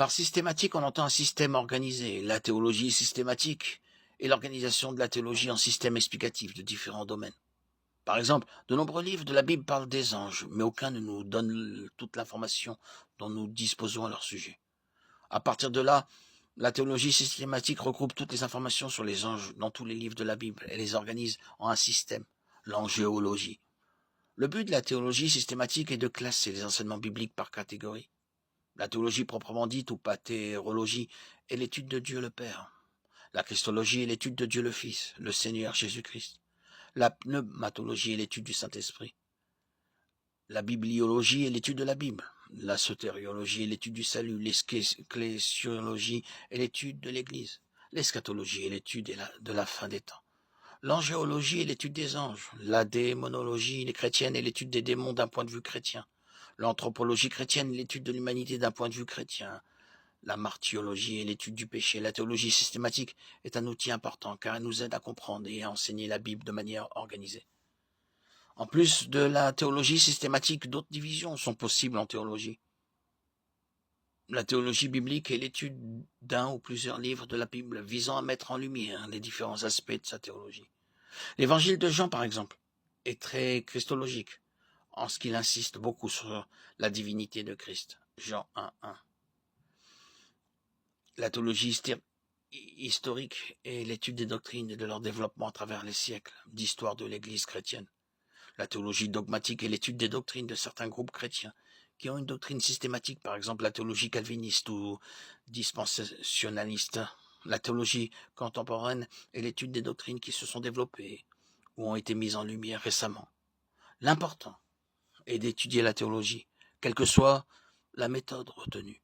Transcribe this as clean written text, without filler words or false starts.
Par systématique, on entend un système organisé. La théologie systématique est l'organisation de la théologie en système explicatif de différents domaines. Par exemple, de nombreux livres de la Bible parlent des anges, mais aucun ne nous donne toute l'information dont nous disposons à leur sujet. À partir de là, la théologie systématique regroupe toutes les informations sur les anges dans tous les livres de la Bible et les organise en un système, l'angéologie. Le but de la théologie systématique est de classer les enseignements bibliques par catégorie. La théologie proprement dite, ou patérologie, est l'étude de Dieu le Père. La christologie est l'étude de Dieu le Fils, le Seigneur Jésus-Christ. La pneumatologie est l'étude du Saint-Esprit. La bibliologie est l'étude de la Bible. La sotériologie est l'étude du salut. L'ecclésiologie est l'étude de l'Église. L'eschatologie est l'étude de la fin des temps. L'angéologie est l'étude des anges. La démonologie chrétienne est l'étude des démons d'un point de vue chrétien. L'anthropologie chrétienne est l'étude de l'humanité d'un point de vue chrétien. La martyrologie est l'étude du péché. La théologie systématique est un outil important car elle nous aide à comprendre et à enseigner la Bible de manière organisée. En plus de la théologie systématique, d'autres divisions sont possibles en théologie. La théologie biblique est l'étude d'un ou plusieurs livres de la Bible visant à mettre en lumière les différents aspects de sa théologie. L'évangile de Jean, par exemple, est très christologique, en ce qu'il insiste beaucoup sur la divinité de Christ. Jean 1.1. La théologie historique est l'étude des doctrines et de leur développement à travers les siècles d'histoire de l'Église chrétienne. La théologie dogmatique est l'étude des doctrines de certains groupes chrétiens qui ont une doctrine systématique, par exemple la théologie calviniste ou dispensationaliste. La théologie contemporaine est l'étude des doctrines qui se sont développées ou ont été mises en lumière récemment. L'important est d'étudier la théologie, quelle que soit la méthode retenue.